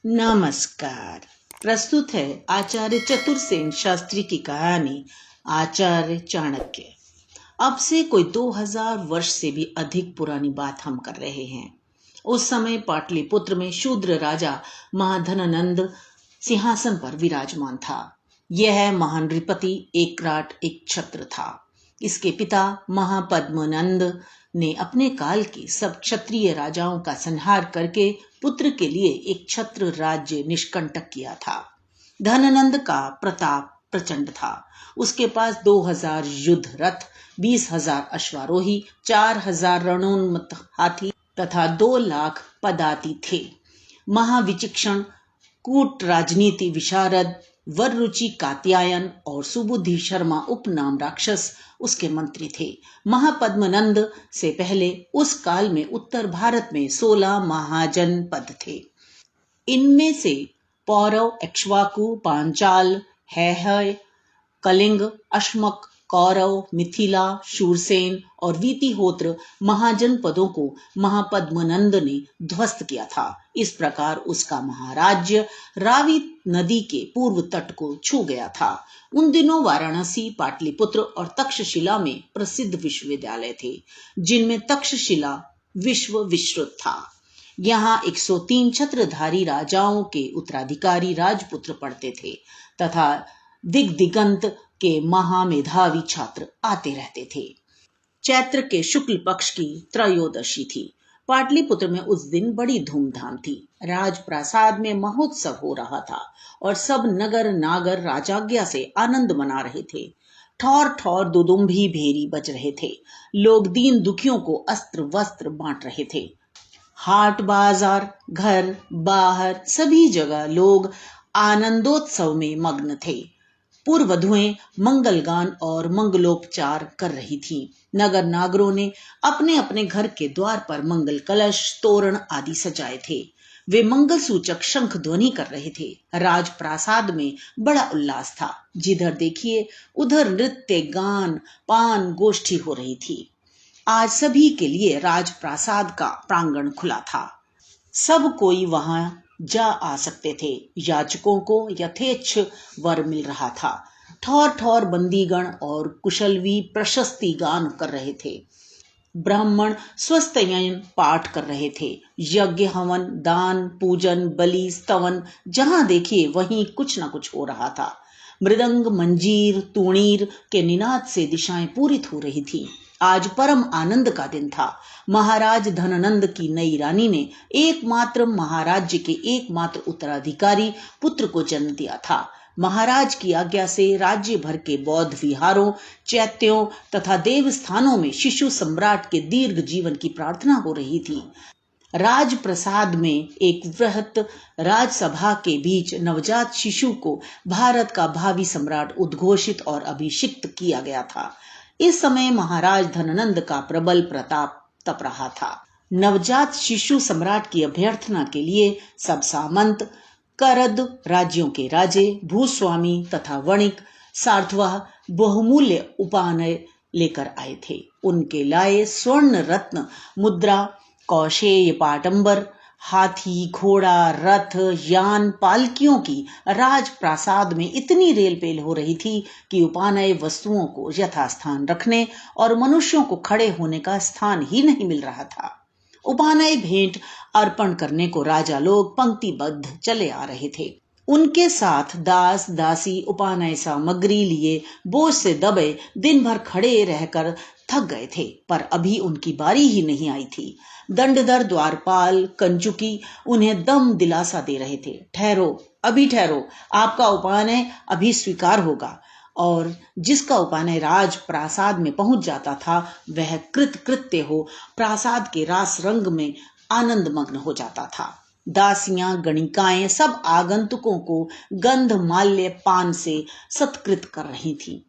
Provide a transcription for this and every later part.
नमस्कार। प्रस्तुत है आचार्य चतुरसेन शास्त्री की कहानी आचार्य चाणक्य। अब से कोई 2000 वर्ष से भी अधिक पुरानी बात हम कर रहे हैं। उस समय पाटलिपुत्र में शूद्र राजा महाधननंद सिंहासन पर विराजमान था। यह महान नृपति एकराट एक छत्र था। इसके पिता महापद्मनंद ने अपने काल के सब क्षत्रिय राजाओं का संहार करके पुत्र के लिए एक छत्र राज्य निष्कंटक किया था। धननंद का प्रताप प्रचंड था। उसके पास 2000 युद्ध रथ, 20,000 अश्वारोही, 4,000 रणोन्मत्त हाथी तथा 2 लाख पदाति थे। महाविचक्षण, कूट राजनीति विशारद, वर रुचि कात्यायन और सुबुद्धि शर्मा उपनाम राक्षस उसके मंत्री थे। महापद्मनंद से पहले उस काल में उत्तर भारत में 16 महाजनपद थे। इनमें से पौरव, एक्ष्वाकु, पांचाल, हैहय, कलिंग, अश्मक, कौरव, मिथिला, शूरसेन और वीतिहोत्र महाजनपदों को महापद्मनंद ने ध्वस्त किया था। इस प्रकार उसका महाराज्य रावी नदी के पूर्व तट को छू गया था। उन दिनों वाराणसी, पाटलिपुत्र और तक्षशिला में प्रसिद्ध विश्वविद्यालय थे, जिनमें तक्षशिला विश्व विश्रुत था। यहाँ 103 छत्रधारी राजाओं के उत्तराधिकारी राजपुत्र पढ़ते थे तथा दिग्दिगंत के महामेधावी छात्र आते रहते थे। चैत्र के शुक्ल पक्ष की त्रयोदशी थी। पाटलिपुत्र में उस दिन बड़ी धूमधाम थी। राजप्रासाद में महोत्सव हो रहा था और सब नगर नागर राजाज्ञा से आनंद मना रहे थे। ठौर ठौर दुदुम्भी भेरी बज रहे थे। लोग दीन दुखियों को अस्त्र वस्त्र बांट रहे थे। हाट बाजार, घर बाहर सभी जगह लोग आनंदोत्सव में मग्न थे। पूर्व वधुएं मंगलगान और मंगलोपचार कर रही थीं। नगर नागरों ने अपने अपने घर के द्वार पर मंगल कलश, तोरण आदि सजाए थे। वे मंगल सूचक शंख ध्वनि कर रहे थे। राजप्रासाद में बड़ा उल्लास था। जिधर देखिए उधर नृत्य, गान, पान गोष्ठी हो रही थी। आज सभी के लिए राजप्रासाद का प्रांगण खुला था। सब कोई वहां जा आ सकते थे। याचकों को यथेच्छ वर मिल रहा था। ठौर ठौर बंदीगण और कुशलवी प्रशस्ति गान कर रहे थे। ब्राह्मण स्वस्तयन पाठ कर रहे थे। यज्ञ, हवन, दान, पूजन, बलि, स्तवन जहां देखिए वहीं कुछ न कुछ हो रहा था। मृदंग, मंजीर, तूणीर के निनाद से दिशाएं पूरित हो रही थी। आज परम आनंद का दिन था। महाराज धननंद की नई रानी ने एकमात्र महाराज्य के एकमात्र उत्तराधिकारी पुत्र को जन्म दिया था। महाराज की आज्ञा से राज्य भर के बौद्ध विहारों, चैत्यों तथा देवस्थानों में शिशु सम्राट के दीर्घ जीवन की प्रार्थना हो रही थी। राजप्रसाद में एक वृहत राजसभा के बीच नवजात शिशु को भारत का भावी सम्राट उद्घोषित और अभिषिक्त किया गया था। इस समय महाराज धननंद का प्रबल प्रताप तप रहा था। नवजात शिशु सम्राट की अभ्यर्थना के लिए सब सामंत, करद राज्यों के राजे, भूस्वामी तथा वणिक सार्थवाह बहुमूल्य उपानय लेकर आए थे। उनके लाए स्वर्ण रत्न, मुद्रा, कौशेय, पाटंबर, हाथी, घोड़ा, रथ, यान, पालकियों की राजप्रासाद में इतनी रेलपेल हो रही थी कि उपानय वस्तुओं को यथास्थान रखने और मनुष्यों को खड़े होने का स्थान ही नहीं मिल रहा था। उपानय भेंट अर्पण करने को राजा लोग पंक्तिबद्ध चले आ रहे थे। उनके साथ दास दासी उपानय सामग्री लिए बोझ से दबे दिन भर खड़े रहकर थक गए थे, पर अभी उनकी बारी ही नहीं आई थी। दंडधर, द्वारपाल, कंचुकी उन्हें दम दिलासा दे रहे थे। ठहरो, अभी ठहरो, आपका उपानय अभी स्वीकार होगा। और जिसका उपानय राज प्रासाद में पहुंच जाता था वह कृत्य हो प्रासाद के रास रंग में आनंद मग्न हो जाता था। दासियां, गणिकाएं सब आगंतुकों को गंध, माल्य, पान से सत्कृत कर रही थीं।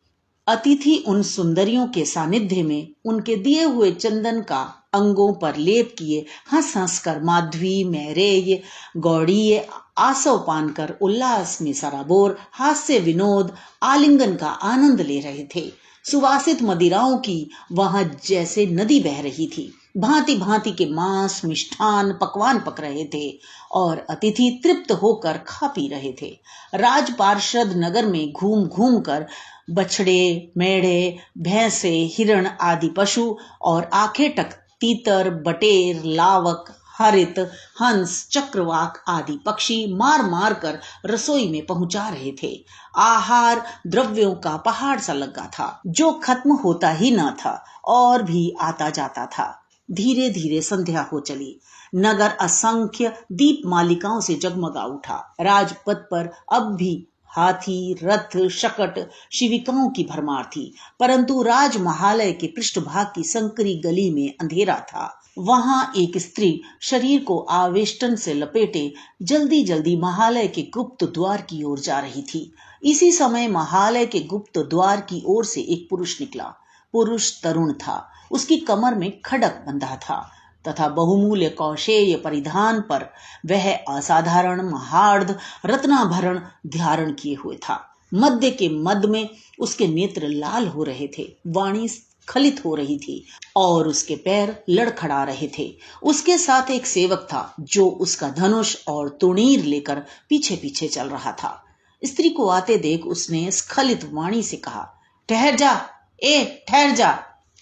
अतिथि उन सुंदरियों के सानिध्य में उनके दिए हुए चंदन का अंगों पर लेप किए हंस हंस कर माध्वी, मैरेय, गौड़ीय आसव पान कर उल्लास में सराबोर हास्य, विनोद, आलिंगन का आनंद ले रहे थे। सुवासित मदिराओं की वहां जैसे नदी बह रही थी। भांति भांति के मांस, मिष्ठान, पकवान पक रहे थे और अतिथि तृप्त होकर खा पी रहे थे। राज पार्षद नगर में घूम घूम कर बछड़े, मेढ़े, भैंसे, हिरण आदि पशु और आखेटक, तीतर, बटेर, लावक, हरित, हंस, चक्रवाक आदि पक्षी मार मार कर रसोई में पहुंचा रहे थे। आहार द्रव्यों का पहाड़ सा लगा था जो खत्म होता ही न था और भी आता जाता था। धीरे धीरे संध्या हो चली। नगर असंख्य दीप मालिकाओं से जगमगा उठा। राजपथ पर अब भी हाथी, रथ, शकट, शिविकाओं की भरमार थी, परंतु राजमहालय के पृष्ठभाग की संकरी गली में अंधेरा था। वहां एक स्त्री शरीर को आवेष्टन से लपेटे जल्दी जल्दी महालय के गुप्त द्वार की ओर जा रही थी। इसी समय महालय के गुप्त द्वार की ओर से एक पुरुष निकला। पुरुष तरुण था। उसकी कमर में खड़क बंधा था तथा बहुमूल्य कौशेय परिधान पर वह असाधारण महार्ध रत्नाभरण धारण किए हुए था। मध्य के मद में उसके नेत्र लाल हो रहे थे, वाणी स्खलित हो रही थी और उसके पैर लड़खड़ा रहे थे। उसके साथ एक सेवक था जो उसका धनुष और तुणीर लेकर पीछे पीछे चल रहा था। स्त्री को आते देख उसने स्खलित वाणी से कहा, ठहर जा, ठहर जा।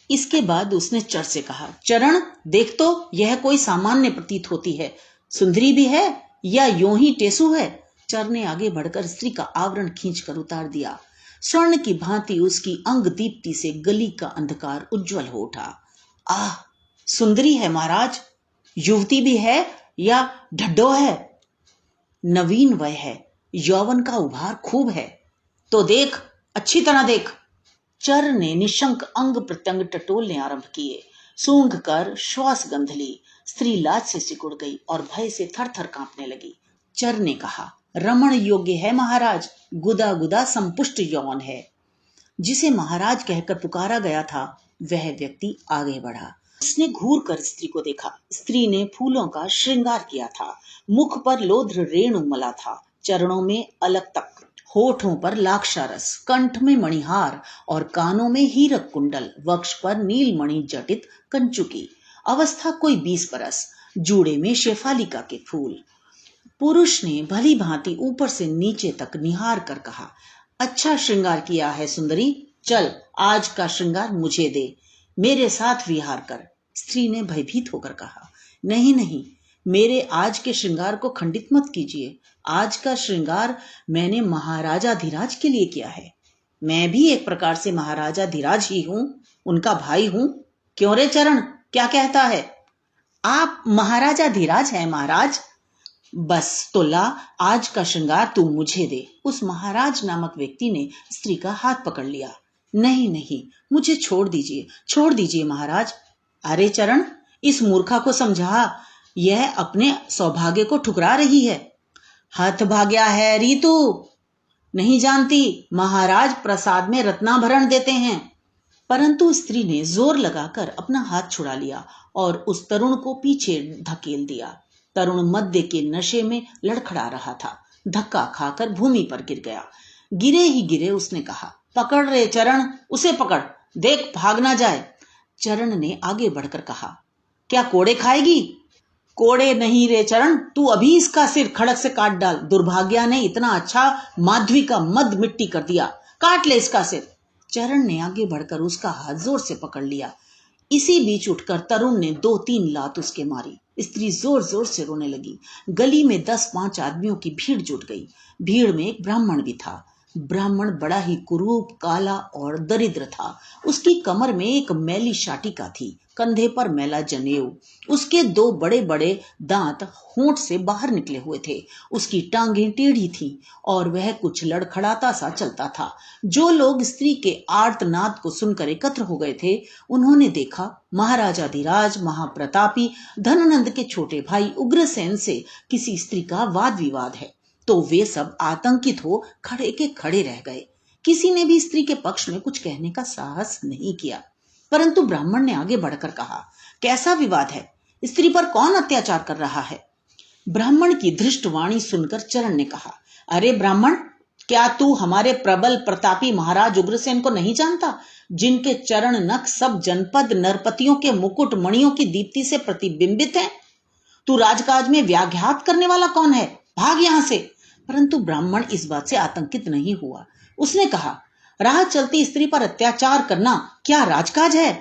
इसके बाद उसने चर से कहा, चरण देख तो, यह कोई सामान्य प्रतीत होती है, सुंदरी भी है या यूं ही टेसू है। चर ने आगे बढ़कर स्त्री का आवरण खींचकर उतार दिया। स्वर्ण की भांति उसकी अंग दीप्ति से गली का अंधकार उज्जवल हो उठा। आह, सुंदरी है महाराज, युवती भी है या ढड्डो है? नवीन वय है, यौवन का उभार खूब है, तो देख, अच्छी तरह देख। चर ने निशंक अंग प्रत्यंग टटोलने आरंभ किए। सूंघ कर श्वास गंध ली। स्त्री लाज से सिकुड़ गई और भय से थर थर कांपने लगी। चर ने कहा, रमण योग्य है महाराज, गुदा गुदा संपुष्ट यौन है। जिसे महाराज कहकर पुकारा गया था वह व्यक्ति आगे बढ़ा। उसने घूर कर स्त्री को देखा। स्त्री ने फूलों का श्रृंगार किया था। मुख पर लोध्र रेणु मला था, चरणों में अलक तक, होठों पर लाक्षारस, कंठ में मणिहार और कानों में हीरक कुंडल, वक्ष पर नीलमणि जटित कंचुकी। अवस्था कोई 20 बरस, जूड़े में शेफालिका के फूल। पुरुष ने भली भांति ऊपर से नीचे तक निहार कर कहा, अच्छा श्रृंगार किया है सुंदरी, चल आज का श्रृंगार मुझे दे, मेरे साथ विहार कर। स्त्री ने भयभीत होकर कहा, नहीं नहीं, मेरे आज के श्रृंगार को खंडित मत कीजिए। आज का श्रृंगार मैंने महाराजा धीराज के लिए किया है। मैं भी एक प्रकार से महाराजा धीराज ही हूं, उनका भाई हूं। क्यों रे चरण, क्या कहता है? आप महाराजा धीराज हैं महाराज। बस तो ला, आज का श्रृंगार तू मुझे दे। उस महाराज नामक व्यक्ति ने स्त्री का हाथ पकड़ लिया। नहीं नहीं, मुझे छोड़ दीजिए, छोड़ दीजिए महाराज। अरे चरण, इस मूर्खा को समझा, यह अपने सौभाग्य को ठुकरा रही है। हतभाग्या है रीतू, नहीं जानती, महाराज प्रसाद में रत्नाभरण देते हैं। परंतु स्त्री ने जोर लगाकर अपना हाथ छुड़ा लिया और उस तरुण को पीछे धकेल दिया। तरुण मध्य के नशे में लड़खड़ा रहा था। धक्का खाकर भूमि पर गिर गया। गिरे ही गिरे उसने कहा, पकड़ रे चरण, उसे पकड़, देख भाग ना जाए। चरण ने आगे बढ़कर कहा, क्या कोड़े खाएगी? कोड़े नहीं रे चरण, तू अभी इसका सिर खड़क से काट डाल। दुर्भाग्या ने इतना अच्छा माधवी का मद मिट्टी कर दिया, काट ले इसका सिर। चरण ने आगे बढ़कर उसका हाथ जोर से पकड़ लिया। इसी बीच उठकर तरुण ने 2-3 लात उसके मारी। स्त्री जोर जोर से रोने लगी। गली में 10-5 आदमियों की भीड़ जुट गई। भीड़ में एक ब्राह्मण भी था। ब्राह्मण बड़ा ही कुरूप, काला और दरिद्र था। उसकी कमर में एक मैली शाटिका थी, कंधे पर मैला जनेऊ। उसके 2 बड़े बड़े दांत होंठ से बाहर निकले हुए थे। उसकी टांगें टेढ़ी थीं और वह कुछ लड़खड़ाता सा चलता था। जो लोग स्त्री के आर्तनाद को सुनकर एकत्र हो गए थे, उन्होंने देखा महाराजा धीराज महाप्रतापी धननंद के छोटे भाई उग्रसेन से किसी स्त्री का वाद विवाद है। तो वे सब आतंकित हो खड़े के खड़े रह गए। किसी ने भी स्त्री के पक्ष में कुछ कहने का साहस नहीं किया। परंतु ब्राह्मण ने आगे बढ़कर कहा, कैसा विवाद है? स्त्री पर कौन अत्याचार कर रहा है? ब्राह्मण की धृष्ट वाणी सुनकर चरण ने कहा, अरे ब्राह्मण, क्या तू हमारे प्रबल प्रतापी महाराज उग्रसेन को नहीं जानता, जिनके चरण नख सब जनपद नरपतियों के मुकुट मणियों की दीप्ति से प्रतिबिंबित हैं? तू राजकाज में व्याघात करने वाला कौन है? भाग यहां से। परंतु ब्राह्मण इस बात से आतंकित नहीं हुआ। उसने कहा, राह चलती स्त्री पर अत्याचार करना क्या राजकाज है?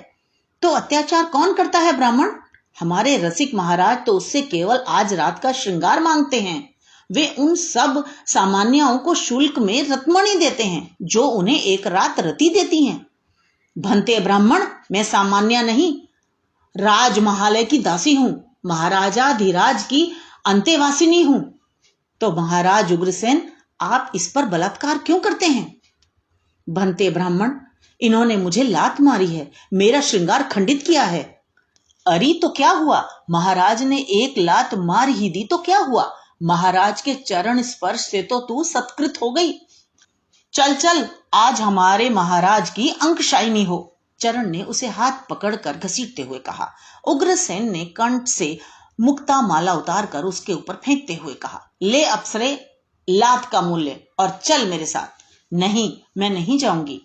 तो अत्याचार कौन करता है ब्राह्मण? हमारे रसिक महाराज तो उससे केवल आज रात का श्रृंगार मांगते हैं। वे उन सब सामान्याओं को शुल्क में रत्मणि देते हैं जो उन्हें एक रात रति देती हैं। भंते ब्राह्मण, मैं सामान्य नहीं, राजमहालय की दासी हूं, महाराजा धीराज की अंतेवासिनी हूं। तो महाराज उग्रसेन, आप इस पर बलात्कार क्यों करते हैं? भंते ब्राह्मण, इन्होंने मुझे लात मारी है, मेरा श्रृंगार खंडित किया है। अरे तो क्या हुआ? महाराज ने एक लात मार ही दी तो क्या हुआ? महाराज के चरण स्पर्श से तो तू सत्कृत हो गई। चल चल, आज हमारे महाराज की अंकशाइनी हो। चरण ने उसे हाथ पकड़कर घसीटते हुए कहा। उग्रसेन ने कंठ से मुक्ता माला उतारकर उसके ऊपर फेंकते हुए कहा, ले अप्सरे, लात का मूल्य और चल मेरे साथ। नहीं, मैं नहीं जाऊंगी।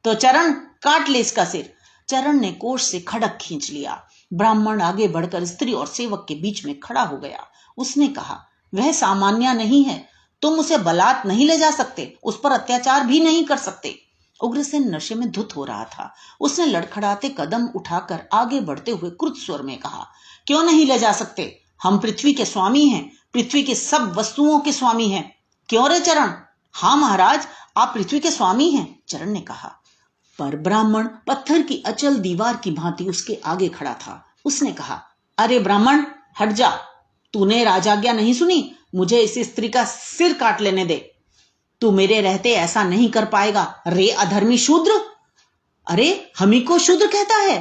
तो चरण, काट ले इसका सिर। चरण ने कोष से खड़क खींच लिया। ब्राह्मण आगे बढ़कर स्त्री और सेवक के बीच में खड़ा हो गया। उसने कहा, वह सामान्य नहीं है, तुम उसे बलात् नहीं ले जा सकते, उस पर अत्याचार भी नहीं कर सकते। उग्रसेन नशे में धुत हो रहा था। उसने लड़खड़ाते कदम उठाकर आगे बढ़ते हुए क्रुद्ध स्वर में कहा, क्यों नहीं ले जा सकते? हम पृथ्वी के स्वामी हैं, पृथ्वी की सब वस्तुओं के स्वामी हैं। क्यों रे चरण? हाँ महाराज, आप पृथ्वी के स्वामी हैं, चरण ने कहा। पर ब्राह्मण पत्थर की अचल दीवार की भांति उसके आगे खड़ा था। उसने कहा, अरे ब्राह्मण, हट जा, तूने राजाज्ञा नहीं सुनी, मुझे इस स्त्री का सिर काट लेने दे। तू मेरे रहते ऐसा नहीं कर पाएगा रे अधर्मी शूद्र। अरे हमी को शूद्र कहता है?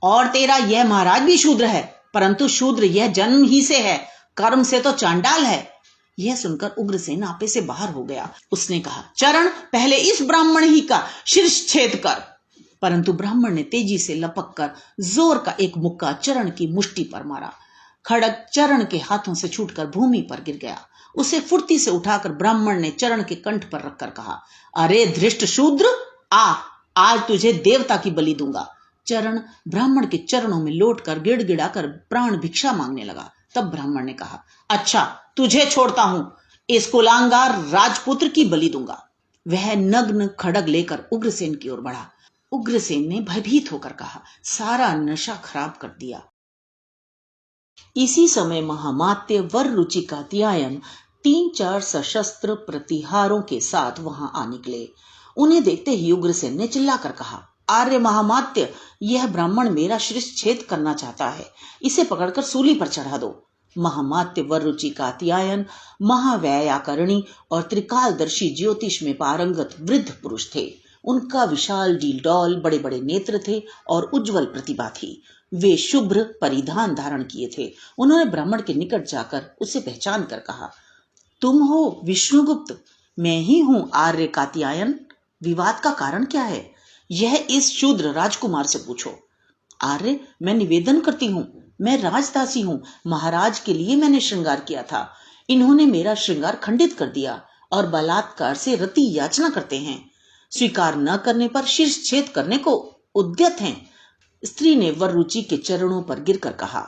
और तेरा यह महाराज भी शूद्र है, परंतु शूद्र यह जन्म ही से है, कर्म से तो चांडाल है। यह सुनकर उग्रसेन आपे से बाहर हो गया। उसने कहा, चरण, पहले इस ब्राह्मण ही का शिरच्छेद कर। परंतु ब्राह्मण ने तेजी से लपक कर जोर का एक मुक्का चरण की मुष्टि पर मारा। खड़ग चरण के हाथों से छूटकर भूमि पर गिर गया। उसे फुर्ती से उठाकर ब्राह्मण ने चरण के कंठ पर रखकर कहा, अरे धृष्ट शूद्र, आज तुझे देवता की बलि दूंगा। चरण ब्राह्मण के चरणों में लौटकर गिड़गिड़ाकर प्राण भिक्षा मांगने लगा। तब ब्राह्मण ने कहा, अच्छा, तुझे छोड़ता हूं, इस कुलांगार राजपुत्र की बलि दूंगा। वह नग्न खड़ग लेकर उग्रसेन की ओर बढ़ा। उग्रसेन ने भयभीत होकर कहा, सारा नशा खराब कर दिया। इसी समय महामात्य वर रुचि कात्यायन 3-4 सशस्त्र प्रतिहारों के साथ वहां आ निकले। उन्हें देखते ही उग्रसेन ने चिल्लाकर कहा, आर्य महामात्य, यह ब्राह्मण मेरा शिरच्छेद करना चाहता है, इसे पकड़कर सूली पर चढ़ा दो। महामात्य वर रुचि कात्यायन महाव्यायाकरणी और त्रिकालदर्शी ज्योतिष में पारंगत वृद्ध पुरुष थे। उनका विशाल डीलडौल, बड़े बड़े नेत्र थे और उज्जवल प्रतिभा थी। वे शुभ्र परिधान धारण किए थे। उन्होंने ब्राह्मण के निकट जाकर उसे पहचान कर कहा, तुम हो विष्णुगुप्त? मैं ही हूं आर्य कात्यायन। विवाद का कारण क्या है, यह इस शूद्र राजकुमार से पूछो। आर्य, मैं निवेदन करती हूँ, मैं राजदासी हूँ, महाराज के लिए मैंने श्रृंगार किया था। इन्होंने मेरा श्रृंगार खंडित कर दिया और बलात्कार से रति याचना करते हैं। स्वीकार न करने पर शिरच्छेद करने को उद्यत हैं। स्त्री ने वर रुचि के चरणों पर गिरकर कहा,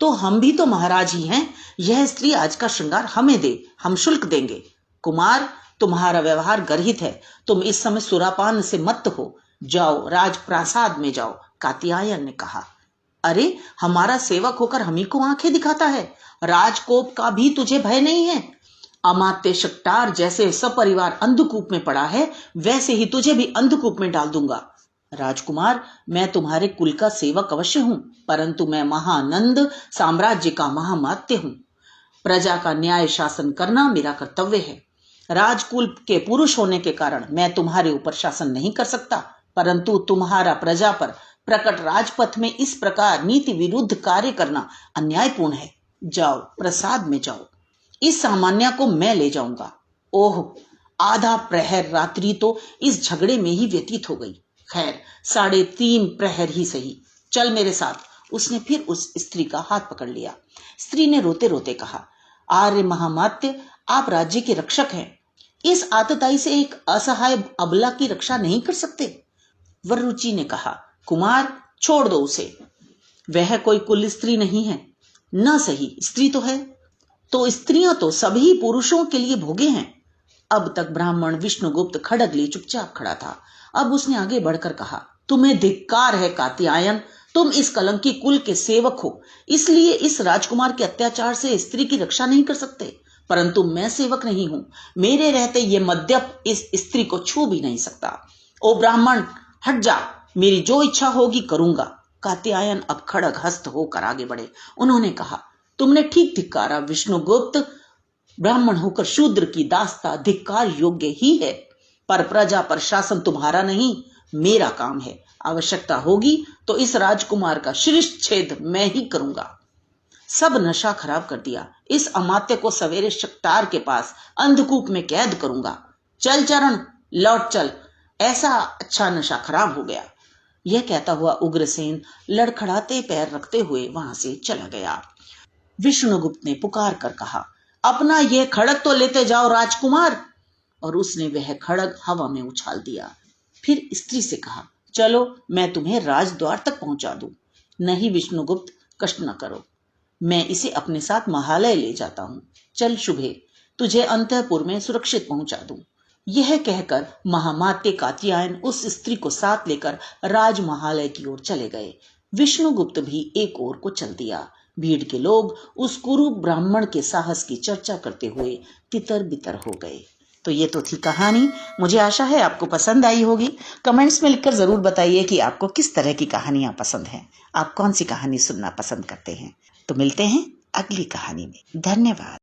तो हम भी तो महाराज ही हैं, यह स्त्री आज का श्रृंगार हमें दे, हम शुल्क देंगे। कुमार, तुम्हारा व्यवहार गर्हित है, तुम इस समय सुरापान से मत्त हो, जाओ राजप्रासाद में जाओ, कात्यायन ने कहा। अरे, हमारा सेवक होकर हमी को आंखें दिखाता है, राजकोप का भी तुझे भय नहीं है? अमात्य शक्टार जैसे सपरिवार अंधकूप में पड़ा है, वैसे ही तुझे भी अंधकूप में डाल दूंगा। राजकुमार, मैं तुम्हारे कुल का सेवक अवश्य हूं, परंतु मैं महानंद साम्राज्य का महामात्य हूं। प्रजा का न्याय शासन करना मेरा कर्तव्य है। राजकुल के पुरुष होने के कारण मैं तुम्हारे ऊपर शासन नहीं कर सकता, परंतु तुम्हारा प्रजा पर प्रकट राजपथ में इस प्रकार नीति विरुद्ध कार्य करना अन्यायपूर्ण है। जाओ, प्रसाद में जाओ, इस सामान्य को मैं ले जाऊंगा। ओह, आधा प्रहर रात्रि तो इस झगड़े में ही व्यतीत हो गई। खैर, 3.5 प्रहर ही सही, चल मेरे साथ। उसने फिर उस स्त्री का हाथ पकड़ लिया। स्त्री ने रोते रोते कहा, आर्य महामात्य, आप राज्य के रक्षक हैं, इस आतताई से एक असहाय अबला की रक्षा नहीं कर सकते? वरुचि ने कहा, कुमार छोड़ दो उसे, वह कोई कुल स्त्री नहीं है। न सही स्त्री तो है, तो स्त्रियां तो सभी पुरुषों के लिए भोगे हैं। अब तक ब्राह्मण विष्णुगुप्त खड़ग लिए चुपचाप खड़ा था। अब उसने आगे बढ़कर कहा, तुम्हें धिक्कार है कात्यायन, तुम इस कलंकी कुल के सेवक हो, इसलिए इस राजकुमार के अत्याचार से स्त्री की रक्षा नहीं कर सकते। परंतु मैं सेवक नहीं हूं, मेरे रहते ये मद्यप इस स्त्री को छू भी नहीं सकता। ओ ब्राह्मण, हट जा, मेरी जो इच्छा होगी करूंगा। कात्यायन अब खड़ग हस्त होकर आगे बढ़े। उन्होंने कहा, तुमने ठीक धिक्कारा विष्णुगुप्त, ब्राह्मण होकर शूद्र की दास्ता धिक्कार योग्य ही है, पर प्रजा पर शासन तुम्हारा नहीं, मेरा काम है। आवश्यकता होगी तो इस राजकुमार का शिरश्छेद मैं ही करूंगा। सब नशा खराब कर दिया। इस अमात्य को सवेरे शक्तार के पास अंधकूप में कैद करूंगा। चल चरण, लौट चल, ऐसा अच्छा नशा खराब हो गया। यह कहता हुआ उग्रसेन लड़खड़ाते पैर रखते हुए वहां से चला गया। विष्णुगुप्त ने पुकार कर कहा, अपना यह खड़ग तो लेते जाओ राजकुमार। और उसने वह खड़ग हवा में उछाल दिया। फिर स्त्री से कहा, चलो मैं तुम्हें राजद्वार तक पहुंचा दूं। नहीं विष्णुगुप्त, कष्ट न करो, मैं इसे अपने साथ महालय ले जाता हूं। चल शुभे, तुझे अंतःपुर में सुरक्षित पहुंचा दूं। यह कहकर महामात्य कात्यायन उस स्त्री को साथ लेकर राजमहालय की ओर चले गए। विष्णुगुप्त भी एक ओर को चल दिया। भीड़ के लोग उस कुरूप ब्राह्मण के साहस की चर्चा करते हुए तितर बितर हो गए। तो ये तो थी कहानी। मुझे आशा है आपको पसंद आई होगी। कमेंट्स में लिखकर जरूर बताइए कि आपको किस तरह की कहानियां पसंद हैं। आप कौन सी कहानी सुनना पसंद करते हैं। तो मिलते हैं अगली कहानी में। धन्यवाद।